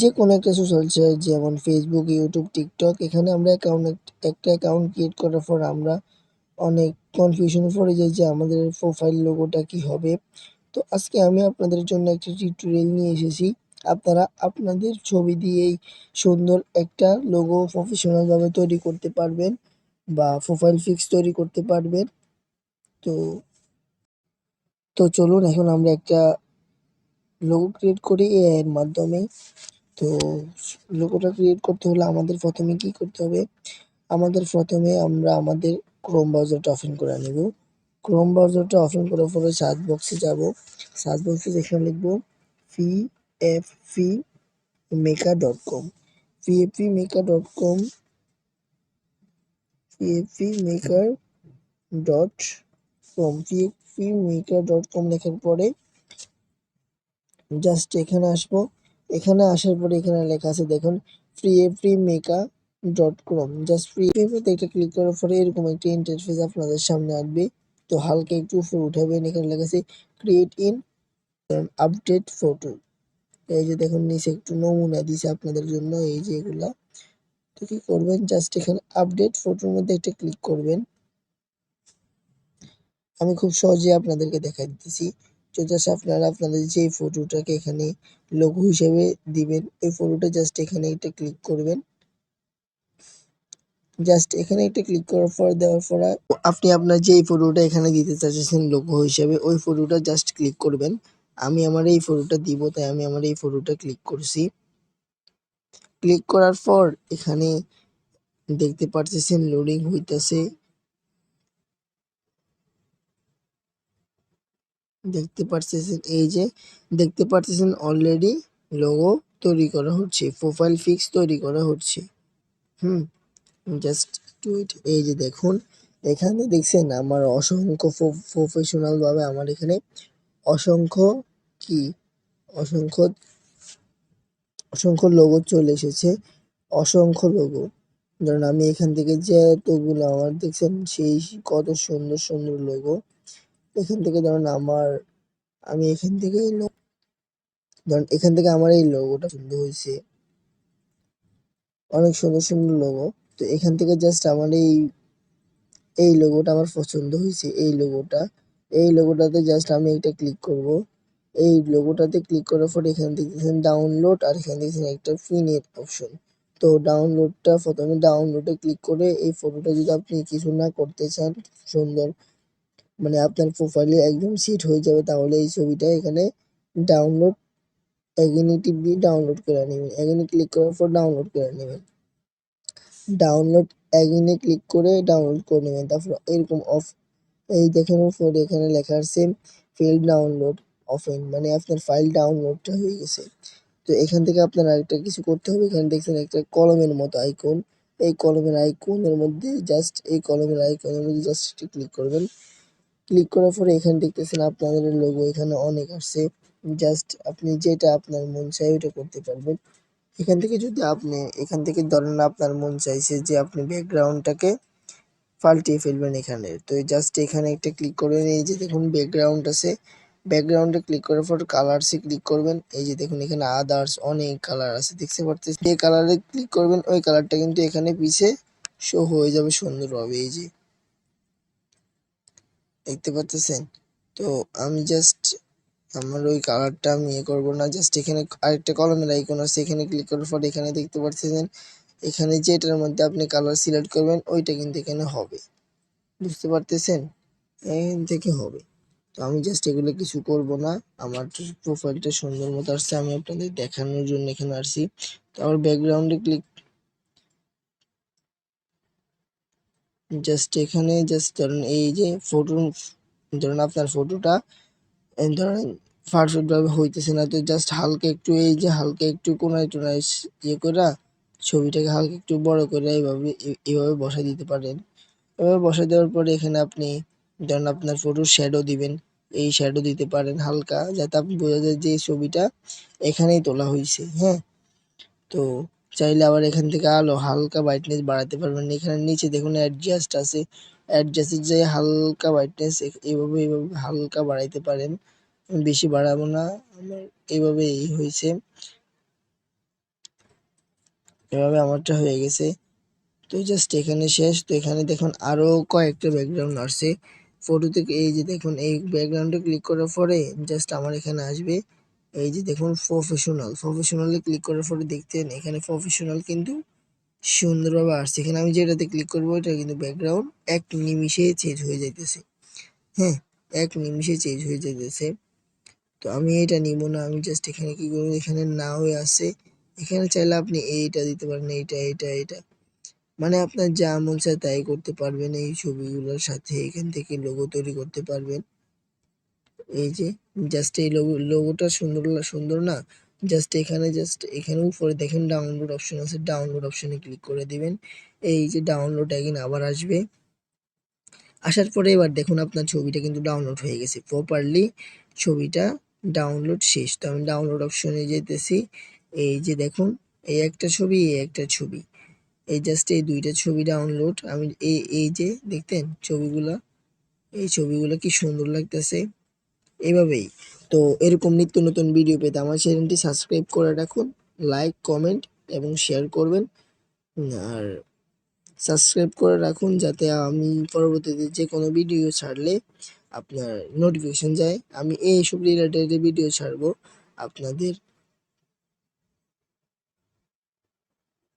যে কোনো একটা সোশ্যাল সাইট যেমন ফেসবুক, ইউটিউব, টিকটক, এখানে আমরা একটা অ্যাকাউন্ট ক্রিয়েট করার পর আমরা অনেক কনফিউশনে পড়ে যাই যে আমাদের প্রোফাইল লোগোটা কি হবে। তো আজকে আমি আপনাদের জন্য একটা টিউটোরিয়াল নিয়ে এসেছি। আপনারা আপনাদের ছবি দিয়েই সুন্দর একটা লোগো প্রফেশনাল ভাবে তৈরি করতে পারবেন বা প্রোফাইল পিকস তৈরি করতে পারবেন। তো তো চলুন এখন আমরা একটা লোগো ক্রিয়েট করি এআই এর মাধ্যমে। তো লোগোটা ক্রিয়েট করতে হলে আমাদের প্রথমে কি করতে হবে? আমাদের প্রথমে আমরা আমাদের ক্রোম ব্রাউজারটা ওপেন করে নেব। ক্রোম ব্রাউজারটা ওপেন করার পরে সার্চ বক্সে যাব। সার্চ বক্সে যেখানে লিখব phpmaker.com, phpmaker.com, phpmaker.com, phpmaker.com লেখার পরে জাস্ট এখানে আসবো। এখানে আসার পরে এখানে লেখা আছে দেখুন phpmaker.com, জাস্ট ফ্রি এটা ক্লিক করার পরে এরকম একটা ইন্টারফেস আপনাদের সামনে আসবে। তো হালকা একটু উপরে উঠাবেন, এখানে লেখা আছে ক্রিয়েট ইন আপডেট ফটো। এই যে দেখুন নিচে একটু নমুনা দিছে আপনাদের জন্য, এই যে এগুলা। তো কি করবেন, জাস্ট এখানে আপডেট ফটোর মধ্যে একটা ক্লিক করবেন। আমি খুব সহজে আপনাদেরকে দেখাই দিতেছি। তো জাস্ট আপনারা আপনাদের যে ফটোটাকে এখানে লোগো হিসেবে দিবেন, ওই ফটোটা জাস্ট এখানে একটা ক্লিক করবেন। জাস্ট এখানে একটা ক্লিক করার পর দেওয়ার পর আপনি আপনার যেই ফটোটা এখানে দিতে চাচ্ছেন লোগো হিসেবে, ওই ফটোটা জাস্ট ক্লিক করবেন। আমি আমার এই ফটোটা দিব, তাই আমি আমার এই ফটোটা ক্লিক করছি। ক্লিক করার পর এখানে দেখতে পারতেছেন লোডিং হইতাছে। দেখতে পারতেছেন, এই যে দেখতে পারতেছেন অলরেডি লোগো তৈরি করা হচ্ছে, প্রোফাইল পিকস তৈরি করা হচ্ছে। জাস্ট টু ইট। এই যে দেখুন এখানে দেখছেন আমার অসংখ্য প্রফেশনাল ভাবে আমার এখানে অসংখ্য কি অসংখ্য অসংখ্য লোগো চলে এসেছে। অসংখ্য লোগো, ধরুন আমি এখান থেকে যে এতগুলো আমার দেখছেন সেই কত সুন্দর সুন্দর লোগো। এখান থেকে ধরুন আমি এখান থেকে ধরুন এখান থেকে আমার এই লোগোটা সুন্দর হয়েছে, অনেক সুন্দর সুন্দর লোগো। তো এখান থেকে জাস্ট আমার এই লোগোটা আমার পছন্দ হয়েছে, এই লোগোটাতে জাস্ট আমি এটা ক্লিক করব। এই লোগোটাতে ক্লিক করার পর এখানে দেখতেছেন ডাউনলোড, আর এখানে দেখছেন একটা পিনের অপশন। তো প্রথমে ডাউনলোডে ক্লিক করে এই ফটোটা যদি আপনি কিছু না করতে চান, সুন্দর মানে আপনার প্রোফাইলে একদম সেট হয়ে যাবে, তাহলে এই ছবিটা এখানে ডাউনলোড এগেইনে টিপে ডাউনলোড করে নেবেন। এগেইনে ক্লিক করার পর ডাউনলোড করে নেবেন। ডাউনলোড এগেইনে ক্লিক করে ডাউনলোড করে নেবেন। তারপর এরকম এই দেখেন উপরে এখানে লেখা আছে ফেল ডাউনলোড ওপেন, মানে আপনার ফাইল ডাউনলোডটা হয়ে গেছে। তো এখান থেকে আপনার আরেকটা কিছু করতে হবে। এখানে দেখছেন একটা কলমের মতো আইকন, এই কলমের আইকনের মধ্যে জাস্ট ক্লিক করবেন। ক্লিক করার পরে এখানে দেখতেছেন আপনাদের লোগো এখানে অনেক আসছে। জাস্ট আপনি যেটা আপনার মন চায় ওটা করতে পারবেন। এখান থেকে ধরেন আপনার মন চাইছে যে আপনি ব্যাকগ্রাউন্ডটাকে পাল্টিয়ে ফেলবেন এখানে। তো জাস্ট এখানে একটা ক্লিক করবেন, এই যে দেখুন ব্যাকগ্রাউন্ড আছে, ব্যাকগ্রাউন্ডে ক্লিক করার পর কালারসে ক্লিক করবেন। এই যে দেখুন এখানে আদার্স অনেক কালার আছে, দেখতে পারতেছেন। যে কালারে ক্লিক করবেন ওই কালারটা কিন্তু এখানে পিছে শো হয়ে যাবে সুন্দরভাবে, এই যে দেখতে পারতেছেন। তো আমি জাস্ট আমার ওই কালারটা আমি করবো না, জাস্ট এখানে আরেকটা কলমের আইকন আছে, এখানে ক্লিক করার পর এখানে দেখতে পারতেছেন, এখানে যেটার মধ্যে আপনি কালার সিলেক্ট করবেন ওইটা কিন্তু এখানে হবে, বুঝতে পারতেছেন, এখান থেকে হবে। তো আমি জাস্ট এগুলো কিছু করব না, আমার প্রোফাইলটা সুন্দর মতো আসছে, আমি আপনাদের দেখানোর জন্য এখানে আসছি। তো আমার ব্যাকগ্রাউন্ডে ক্লিক, জাস্ট এখানে জাস্ট ধরুন এই যে ধরুন আপনার ফটোটা ধরেন পারফেক্ট ভাবে হইতেছে না, তো জাস্ট হালকা একটু কোনায় টোনায় করা ছবিটাকে হালকা একটু বড় করে এইভাবে বসাই দিতে পারেন। এভাবে বসাই দেওয়ার পরে এখানে আপনি ধরেন আপনার ফটোর শ্যাডো দিবেন, এই শ্যাডো দিতে পারেন হালকা, যাতে আপনি বোঝা যায় যে এই ছবিটা এখানেই তোলা হয়েছে। হ্যাঁ, তো চাইলে আবার এখান থেকে আলো হালকা ব্রাইটনেস বাড়াতে পারবেন। এখানে নিচে দেখুন অ্যাডজাস্ট আছে, অ্যাডজাস্টে যে হালকা ব্রাইটনেস এইভাবে হালকা বাড়াইতে পারেন। আমি বেশি বাড়াবো না, আমার এইভাবে হয়েছে। এভাবে আমারটা হয়ে গেছে। তো জাস্ট এখানে শেষ। তো এখানে দেখুন আরও কয়েকটা ব্যাকগ্রাউন্ড আসছে ফটো থেকে। এই যে দেখুন এই ব্যাকগ্রাউন্ডে ক্লিক করার পরে জাস্ট আমার এখানে আসবে এই যে দেখুন প্রফেশনালে ক্লিক করার পরে দেখতেন এখানে প্রফেশনাল কিন্তু সুন্দরভাবে আসছে। এখানে আমি যেটাতে ক্লিক করবো এটা কিন্তু ব্যাকগ্রাউন্ড এক নিমিষে চেঞ্জ হয়ে যাইতেছে। হ্যাঁ, এক নিমিষে চেঞ্জ হয়ে যাইতেছে। তো আমি এটা নিব না, আমি জাস্ট এখানে কি করবো, এখানে না হয়ে আছে, এখানে চাইলে আপনি এইটা দিতে পারেন, এইটা মানে আপনার যা মন চায় তাই করতে পারবেন। এই ছবিগুলোর সাথে এখান থেকে লোগো তৈরি করতে পারবেন। এই যে জাস্ট এই লোগোটা সুন্দর না? জাস্ট এখানে উপরে দেখেন ডাউনলোড অপশন আছে, ডাউনলোড অপশনে ক্লিক করে দিবেন। এই যে ডাউনলোড এগেইন আবার আসবে। আসার পরে এবার দেখুন আপনার ছবিটা কিন্তু ডাউনলোড হয়ে গেছে প্রপারলি। ছবিটা ডাউনলোড শেষ। তো আমি ডাউনলোড অপশনে যেতেছি। এই যে দেখুন এই একটা ছবি, এই একটা ছবি, এই জাস্ট এই দুইটা ছবি ডাউনলোড। আমি এই যে দেখতেন ছবিগুলা, এই ছবিগুলো কি সুন্দর লাগতেছে এভাবেই। তো এরকম নিত্য নতুন ভিডিও পেতে আমার চ্যানেলটি সাবস্ক্রাইব করে রাখুন, লাইক কমেন্ট এবং শেয়ার করবেন। আর সাবস্ক্রাইব করে রাখুন যাতে আমি পরবর্তীতে যে কোনো ভিডিও ছাড়লে আপনার নোটিফিকেশন যায়। আমি এইসব রিলেটেড ভিডিও ছাড়বো আপনাদের